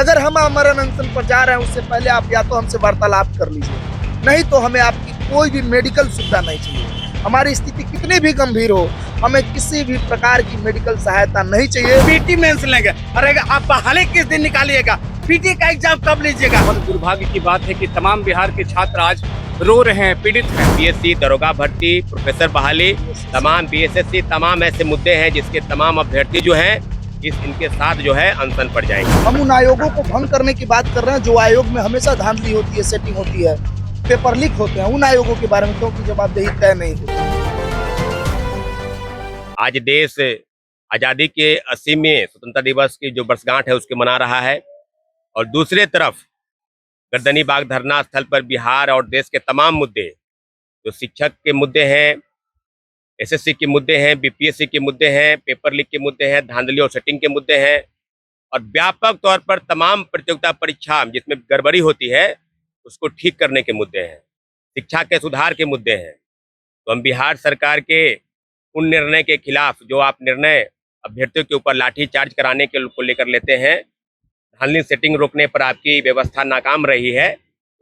अगर हम आमरण अनशन पर जा रहे हैं उससे पहले आप या तो हमसे वार्तालाप कर लीजिए, नहीं तो हमें आपकी कोई भी मेडिकल सुविधा नहीं चाहिए। हमारी स्थिति कितनी भी गंभीर हो, हमें किसी भी प्रकार की मेडिकल सहायता नहीं चाहिए। पीटी मेंस लेंगे। अरे आप बहाली किस दिन निकालिएगा? पीटी का एग्जाम कब लीजिएगा? बहुत दुर्भाग्य की बात है कि तमाम बिहार के छात्र आज रो रहे हैं, पीड़ित हैं। बीएससी, दरोगा भर्ती, प्रोफेसर बहाली, तमाम बीएसएससी, तमाम ऐसे मुद्दे हैं जिसके तमाम अभ्यर्थी जो हैं इनके साथ जो है अनशन पर जाएंगे। हम उन आयोगों को भंग करने की बात कर रहे हैं जो आयोग में हमेशा धांधली होती है, सेटिंग होती है, पेपर लीक होते हैं। उन आयोगों के बारे में क्योंकि जवाबदेही तय नहीं होती। आज देश आजादी के 80वें स्वतंत्रता दिवस की जो वर्षगांठ है उसके मना रहा है, और दूसरे तरफ गर्दनी बाग धरना स्थल पर बिहार और देश के तमाम मुद्दे, जो शिक्षक के मुद्दे हैं, एसएससी के मुद्दे हैं, बीपीएससी के मुद्दे हैं, पेपर लीक के मुद्दे हैं, धांधली और सेटिंग के मुद्दे हैं, और व्यापक तौर पर तमाम प्रतियोगिता परीक्षा जिसमें गड़बड़ी होती है उसको ठीक करने के मुद्दे हैं, शिक्षा के सुधार के मुद्दे हैं। तो हम बिहार सरकार के उन निर्णय के खिलाफ जो आप निर्णय अभ्यर्थियों के ऊपर लाठी चार्ज कराने के को लेकर लेते हैं, धांधली सेटिंग रोकने पर आपकी व्यवस्था नाकाम रही है,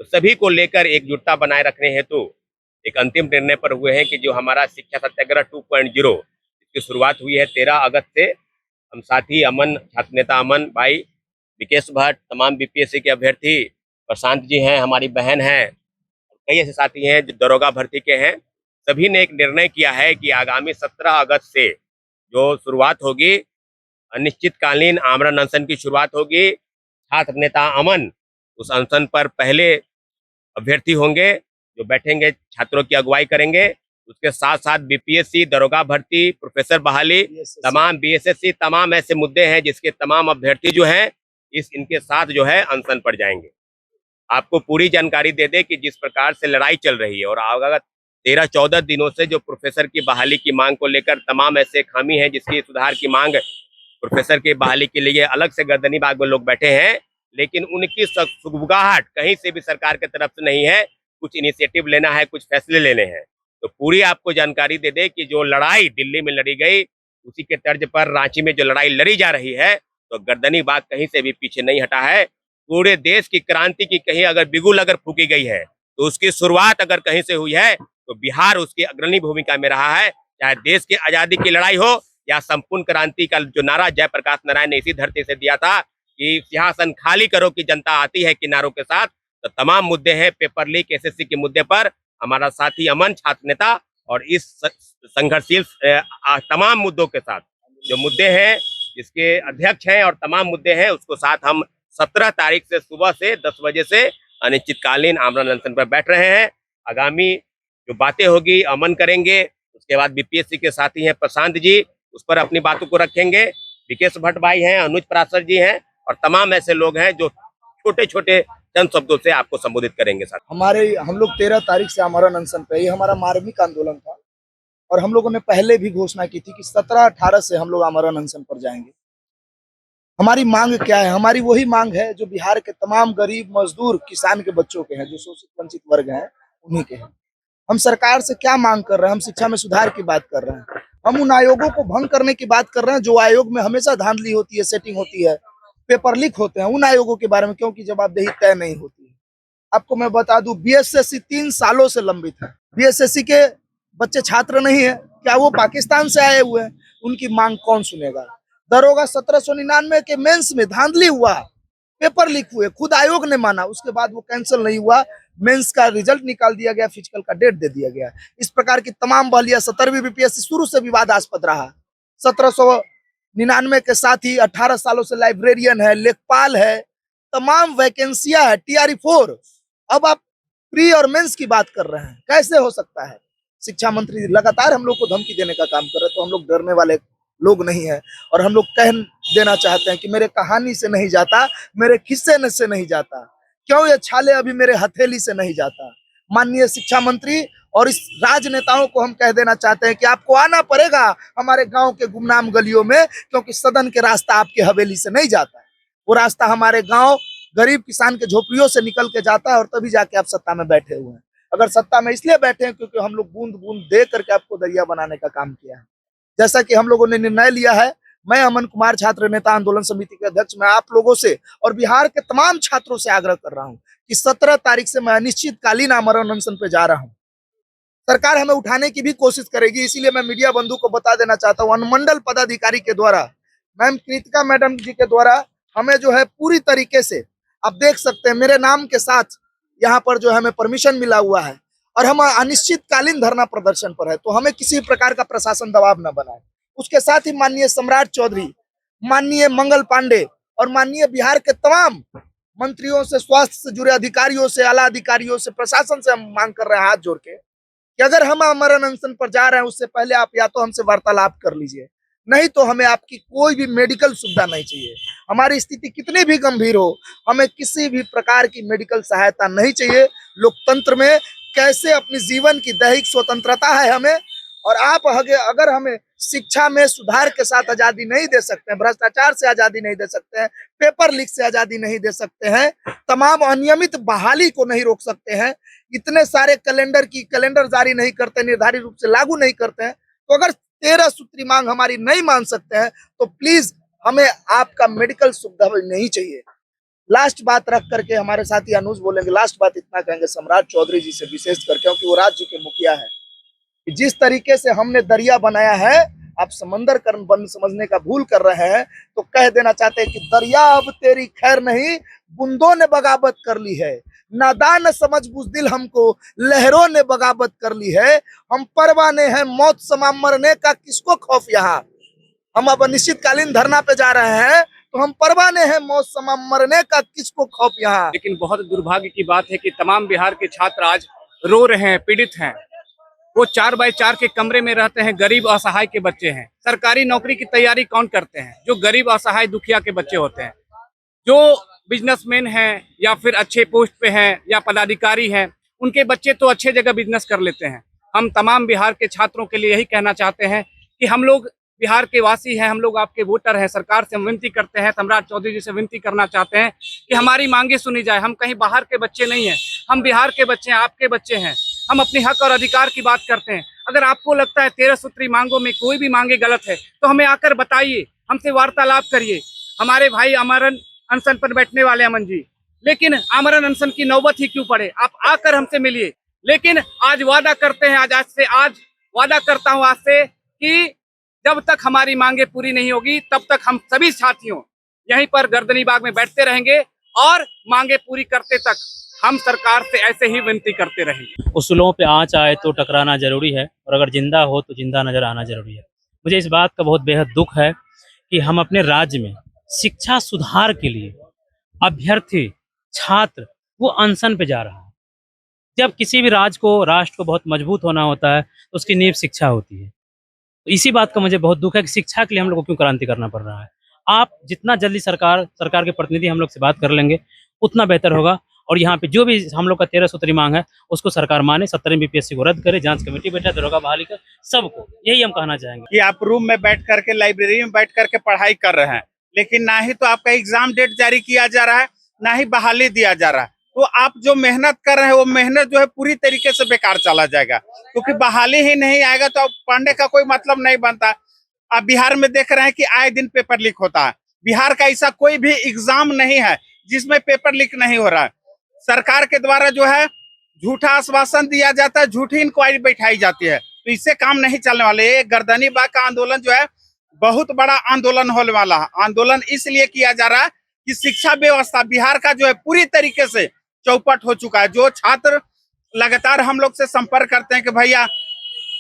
तो सभी को लेकर एकजुटता बनाए रखने हेतु एक अंतिम निर्णय पर हुए हैं कि जो हमारा शिक्षा सत्याग्रह 2.0 इसकी शुरुआत हुई है 13 अगस्त से। हम साथी अमन, छात्र नेता अमन भाई, विकेश भट्ट, तमाम बीपीएससी के अभ्यर्थी, प्रशांत जी हैं, हमारी बहन हैं, कई ऐसे साथी हैं जो दरोगा भर्ती के हैं, सभी ने एक निर्णय किया है कि आगामी 17 अगस्त से जो शुरुआत होगी, अनिश्चितकालीन आमरण अनशन की शुरुआत होगी। छात्र नेता अमन उस अनशन पर पहले अभ्यर्थी होंगे जो बैठेंगे, छात्रों की अगुवाई करेंगे। उसके साथ साथ बीपीएससी, दरोगा भर्ती, प्रोफेसर बहाली, तमाम बीएसएससी, तमाम ऐसे मुद्दे हैं जिसके तमाम अभ्यर्थी जो हैं इनके साथ जो है अनशन पर जाएंगे। आपको पूरी जानकारी दे दे कि जिस प्रकार से लड़ाई चल रही है और आगामी 13-14 दिनों से जो प्रोफेसर की बहाली की मांग को लेकर तमाम ऐसे खामी है जिसकी सुधार की मांग प्रोफेसर की बहाली के लिए अलग से गर्दनी बाग में लोग बैठे हैं, लेकिन उनकी सुगबुगाहट कहीं से भी सरकार की तरफ से नहीं है। कुछ इनिशिएटिव लेना है, कुछ फैसले लेने हैं, तो पूरी आपको जानकारी दे दे कि जो लड़ाई दिल्ली में लड़ी गई उसी के तर्ज पर रांची में जो लड़ाई लड़ी जा रही है, तो गर्दनी बाग कहीं से भी पीछे नहीं हटा है। पूरे देश की क्रांति की कहीं अगर बिगुल अगर फूकी गई है तो उसकी शुरुआत अगर कहीं से हुई है तो बिहार उसकी अग्रणी भूमिका में रहा है। चाहे देश की आजादी की लड़ाई हो या संपूर्ण क्रांति का जो नारा जयप्रकाश नारायण ने इसी धरती से दिया था कि सिंहासन खाली करो कि जनता आती है किनारों के साथ, तो तमाम मुद्दे हैं। पेपर लीक, एसएससी के मुद्दे पर हमारा साथी अमन, छात्र नेता, और इस संघर्षशील तमाम मुद्दों के साथ जो मुद्दे हैं जिसके अध्यक्ष हैं और तमाम मुद्दे हैं उसको साथ हम 17 तारीख से सुबह से 10 बजे से अनिश्चितकालीन आमरण अनशन पर बैठ रहे हैं। आगामी जो बातें होगी अमन करेंगे, उसके बाद बीपीएससी के साथी हैं प्रशांत जी, उस पर अपनी बातों को रखेंगे। विकेश भट्ट भाई हैं, अनुज पराशर जी हैं, और तमाम ऐसे लोग हैं जो छोटे छोटे चंद शब्दों से आपको संबोधित करेंगे। साथ हम लोग 13 तारीख से आमरण अनशन पे, ये हमारा मार्मिक आंदोलन था और हम लोगों ने पहले भी घोषणा की थी कि 17-18 से हम लोग आमरण अनशन पर जाएंगे। हमारी मांग क्या है? हमारी वही मांग है जो बिहार के तमाम गरीब, मजदूर, किसान के बच्चों के हैं, जो शोषित वंचित वर्ग हैं, उन्हीं के हैं। हम सरकार से क्या मांग कर रहे हैं? हम शिक्षा में सुधार की बात कर रहे हैं। हम उन आयोगों को भंग करने की बात कर रहे हैं जो आयोग में हमेशा धांधली होती है, सेटिंग होती है, पेपर लीक होते हैं। उन आयोगों के बारे में क्योंकि जवाबदेही तय नहीं होती है। आपको मैं बता दूं, बीएसएससी 3 सालों से लंबित है। बीएसएससी के बच्चे छात्र नहीं है क्या? वो पाकिस्तान से आए हुए हैं, उनकी मांग कौन सुनेगा? दरोगा 1799 के मेंस में धांधली हुआ, पेपर लीक हुए, खुद आयोग ने माना, उसके बाद वो कैंसिल नहीं हुआ, मेंस का रिजल्ट निकाल दिया गया, फिजिकल का डेट दे दिया गया। इस प्रकार की तमाम बहलियां 17वीं बीपीएससी शुरू से विवादास्पद रहा। 1799 के साथ ही 18 सालों से लाइब्रेरियन है, लेखपाल है, तमाम वैकेंसियां है, TRE4। अब आप प्री और मेंस की बात कर रहे हैं, कैसे हो सकता है? शिक्षा मंत्री लगातार हम लोग को धमकी देने का काम कर रहे हैं, तो हम लोग डरने वाले लोग नहीं है, और हम लोग कह देना चाहते हैं कि मेरे कहानी से नहीं जाता, मेरे खिस्से से नहीं जाता, क्यों ये छाले अभी मेरे हथेली से नहीं जाता। माननीय शिक्षा मंत्री और इस राजनेताओं को हम कह देना चाहते हैं कि आपको आना पड़ेगा हमारे गांव के गुमनाम गलियों में, क्योंकि सदन के रास्ता आपके हवेली से नहीं जाता है। वो रास्ता हमारे गांव गरीब किसान के झोपड़ियों से निकल के जाता है, और तभी जाके आप सत्ता में बैठे हुए हैं। अगर सत्ता में इसलिए बैठे हैं क्योंकि हम लोग बूंद बूंद दे करके आपको दरिया बनाने का काम किया है। जैसा कि हम लोगों ने निर्णय लिया है, मैं अमन कुमार छात्र नेता आंदोलन समिति के अध्यक्ष, मैं आप लोगों से और बिहार के तमाम छात्रों से आग्रह कर रहा हूं कि 17 तारीख से मैं अनिश्चितकालीन आमरण अनशन पे जा रहा हूं। सरकार हमें उठाने की भी कोशिश करेगी, इसीलिए मैं मीडिया बंधु को बता देना चाहता हूं, अनुमंडल पदाधिकारी के द्वारा, मैम कृतिका मैडम जी के द्वारा हमें जो है पूरी तरीके से, आप देख सकते हैं मेरे नाम के साथ यहाँ पर जो है हमें परमिशन मिला हुआ है और हम अनिश्चितकालीन धरना प्रदर्शन पर है, तो हमें किसी प्रकार का प्रशासन दबाव न बनाए। उसके साथ ही माननीय सम्राट चौधरी, माननीय मंगल पांडे और माननीय बिहार के तमाम मंत्रियों से, स्वास्थ्य से जुड़े अधिकारियों से, आला अधिकारियों से, प्रशासन से हम मांग कर रहे हैं हाथ जोड़ के कि अगर हम आमरण अनशन पर जा रहे हैं उससे पहले आप या तो हमसे वार्तालाप कर लीजिए, नहीं तो हमें आपकी कोई भी मेडिकल सुविधा नहीं चाहिए। हमारी स्थिति कितनी भी गंभीर हो, हमें किसी भी प्रकार की मेडिकल सहायता नहीं चाहिए। लोकतंत्र में कैसे अपनी जीवन की दैहिक स्वतंत्रता है हमें, और आप अगर हमें शिक्षा में सुधार के साथ आजादी नहीं दे सकते हैं, भ्रष्टाचार से आजादी नहीं दे सकते हैं, पेपर लीक से आजादी नहीं दे सकते हैं, तमाम अनियमित बहाली को नहीं रोक सकते हैं, इतने सारे कैलेंडर जारी नहीं करते, निर्धारित रूप से लागू नहीं करते हैं, तो अगर 13 सूत्री मांग हमारी नहीं मान सकते हैं तो प्लीज हमें आपका मेडिकल सुविधा नहीं चाहिए। लास्ट बात रख करके हमारे साथी अनुज बोलेंगे, लास्ट बात इतना कहेंगे सम्राट चौधरी जी से विशेष कर, क्योंकि वो राज्य के मुखिया है, कि जिस तरीके से हमने दरिया बनाया है आप समंदर समझने का भूल कर रहे हैं, तो कह देना चाहते हैं कि दरिया अब तेरी खैर नहीं, बूंदों ने बगावत कर ली है, नादान समझ बुज़दिल हमको लहरों ने बगावत कर ली है, हम परवाने हैं मौत समा मरने का किसको खौफ यहाँ। हम अब अनिश्चितकालीन धरना पे जा रहे हैं तो हम परवाने हैं मौत समा मरने का किसको खौफ यहाँ। लेकिन बहुत दुर्भाग्य की बात है कि तमाम बिहार के छात्र आज रो रहे हैं, पीड़ित हैं। वो 4x4 के कमरे में रहते हैं, गरीब असहाय के बच्चे हैं। सरकारी नौकरी की तैयारी कौन करते हैं? जो गरीब असहाय दुखिया के बच्चे होते हैं। जो बिजनेसमैन हैं या फिर अच्छे पोस्ट पे हैं या पदाधिकारी हैं, उनके बच्चे तो अच्छे जगह बिजनेस कर लेते हैं। हम तमाम बिहार के छात्रों के लिए यही कहना चाहते हैं कि हम लोग बिहार के वासी हैं, हम लोग आपके वोटर हैं। सरकार से हम विनती करते हैं, सम्राट चौधरी जी से विनती करना चाहते हैं कि हमारी मांगे सुनी जाए। हम कहीं बाहर के बच्चे नहीं हैं, हम बिहार के बच्चे हैं, आपके बच्चे हैं। हम अपनी हक और अधिकार की बात करते हैं। अगर आपको लगता है 13 सूत्री मांगों में कोई भी मांगे गलत है तो हमें आकर बताइए, हमसे वार्तालाप करिए। हमारे भाई आमरण अनशन पर बैठने वाले अमन जी, लेकिन आमरण अनशन की नौबत ही क्यों पड़े? आप आकर हमसे मिलिए। लेकिन आज वादा करते हैं, आज वादा करता हूं आज से कि जब तक हमारी मांगे पूरी नहीं होगी तब तक हम सभी साथियों यहीं पर गर्दनी बाग में बैठते रहेंगे और मांगे पूरी करते तक हम सरकार से ऐसे ही विनती करते रहेंगे। उसूलों पे आँच आए तो टकराना जरूरी है, और अगर जिंदा हो तो जिंदा नजर आना जरूरी है। मुझे इस बात का बहुत बेहद दुख है कि हम अपने राज्य में शिक्षा सुधार के लिए अभ्यर्थी छात्र वो अनशन पे जा रहा है। जब किसी भी राष्ट्र को बहुत मजबूत होना होता है तो उसकी नींव शिक्षा होती है। तो इसी बात का मुझे बहुत दुख है कि शिक्षा के लिए हम लोग को क्यों क्रांति करना पड़ रहा है। आप जितना जल्दी सरकार के प्रतिनिधि हम लोग से बात कर लेंगे उतना बेहतर होगा। और यहाँ पे जो भी हम लोग का 13 सूत्री मांग है उसको सरकार माने, 17वीं बीपीएससी को रद्द करे, जांच कमेटी बैठे, दरोगा बहाली कर, सबको यही हम कहना चाहेंगे कि आप रूम में बैठ करके, लाइब्रेरी में बैठ करके पढ़ाई कर रहे हैं, लेकिन ना ही तो आपका एग्जाम डेट जारी किया जा रहा है, ना ही बहाली दिया जा रहा है। तो आप जो मेहनत कर रहे हैं वो मेहनत जो है पूरी तरीके से बेकार चला जाएगा, क्योंकि बहाली ही नहीं आएगा तो पढ़ने का कोई मतलब नहीं बनता। आप बिहार में देख रहे हैं कि आए दिन पेपर लीक होता है। बिहार का ऐसा कोई भी एग्जाम नहीं है जिसमें पेपर लीक नहीं हो रहा है। सरकार के द्वारा जो है झूठा आश्वासन दिया जाता है, झूठी इंक्वायरी बैठाई जाती है, तो इससे काम नहीं चलने वाले। ये गर्दनी बाग का आंदोलन जो है बहुत बड़ा आंदोलन होने वाला है। आंदोलन इसलिए किया जा रहा है कि शिक्षा व्यवस्था बिहार का जो है पूरी तरीके से चौपट हो चुका है। जो छात्र लगातार हम लोग से संपर्क करते हैं कि भैया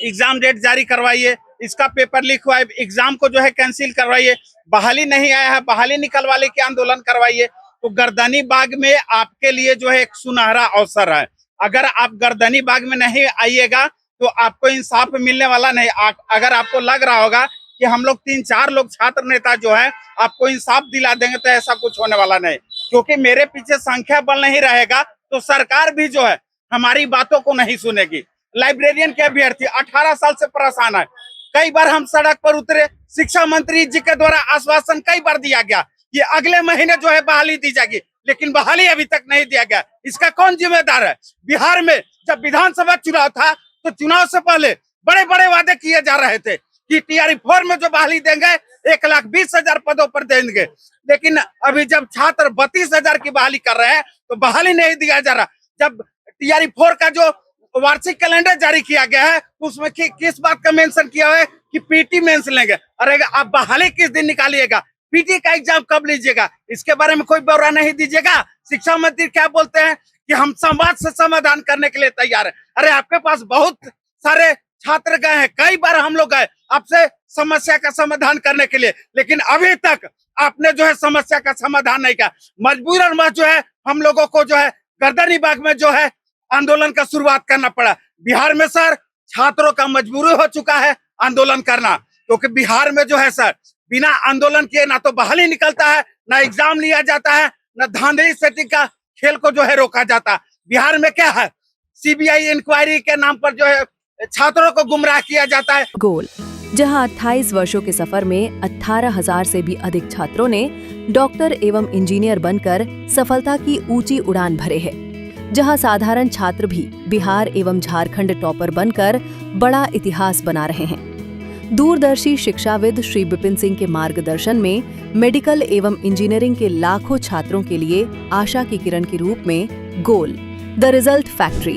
एग्जाम डेट जारी करवाइए, इसका पेपर लीक हुआ है, एग्जाम को जो है कैंसिल करवाइए, बहाली नहीं आया है, बहाली निकलवाने के आंदोलन करवाइए, तो गर्दनी बाग में आपके लिए जो है एक सुनहरा अवसर है। अगर आप गर्दनी बाग में नहीं आइएगा तो आपको इंसाफ मिलने वाला नहीं। अगर आपको लग रहा होगा कि हम लोग 3-4 लोग छात्र नेता जो है आपको इंसाफ दिला देंगे, तो ऐसा कुछ होने वाला नहीं, क्योंकि मेरे पीछे संख्या बल नहीं रहेगा तो सरकार भी जो है हमारी बातों को नहीं सुनेगी। लाइब्रेरियन के अभ्यर्थी 18 साल से परेशान है। कई बार हम सड़क पर उतरे, शिक्षा मंत्री जी के द्वारा आश्वासन कई बार दिया गया कि अगले महीने जो है बहाली दी जाएगी, लेकिन बहाली अभी तक नहीं दिया गया। इसका कौन जिम्मेदार है? बिहार में जब विधानसभा चुनाव था तो चुनाव से पहले बड़े बड़े वादे किए जा रहे थे कि TRE 4 में जो बहाली देंगे 1,20,000 पदों पर देंगे, लेकिन अभी जब छात्र 32,000 की बहाली कर रहे हैं तो बहाली नहीं दिया जा रहा। जब टीआरई 4 का जो वार्षिक कैलेंडर जारी किया गया है तो उसमें किस बात का मेंशन किया हुआ है कि पीटी मेंस लेंगे। अरे आप बहाली किस दिन निकालिएगा, पीटी का एग्जाम कब लीजिएगा, इसके बारे में कोई ब्यौरा नहीं दीजिएगा। शिक्षा मंत्री क्या बोलते हैं कि हम संवाद से समाधान करने के लिए तैयार है। अरे आपके पास बहुत सारे छात्र गए हैं, कई बार हम लोग गए आपसे समस्या का समाधान करने के लिए, लेकिन अभी तक आपने जो है समस्या का समाधान नहीं किया। मजबूरन जो है हम लोगों को जो है गर्दनीबाग में जो है आंदोलन का शुरुआत करना पड़ा। बिहार में सर छात्रों का मजबूरी हो चुका है आंदोलन करना, क्योंकि बिहार में जो है सर बिना आंदोलन किए ना तो बहाली निकलता है, ना एग्जाम लिया जाता है, ना धांधली सेटिंग का खेल को जो है रोका जाता है। बिहार में क्या है, सीबीआई इंक्वायरी के नाम पर जो है छात्रों को गुमराह किया जाता है। गोल, जहां 28 वर्षों के सफर में 18,000 से भी अधिक छात्रों ने डॉक्टर एवं इंजीनियर बनकर सफलता की ऊंची उड़ान भरे है, जहां साधारण छात्र भी बिहार एवं झारखंड टॉपर बनकर बड़ा इतिहास बना रहे हैं। दूरदर्शी शिक्षाविद श्री विपिन सिंह के मार्गदर्शन में मेडिकल एवं इंजीनियरिंग के लाखों छात्रों के लिए आशा की किरण के रूप में गोल, द रिजल्ट फैक्ट्री,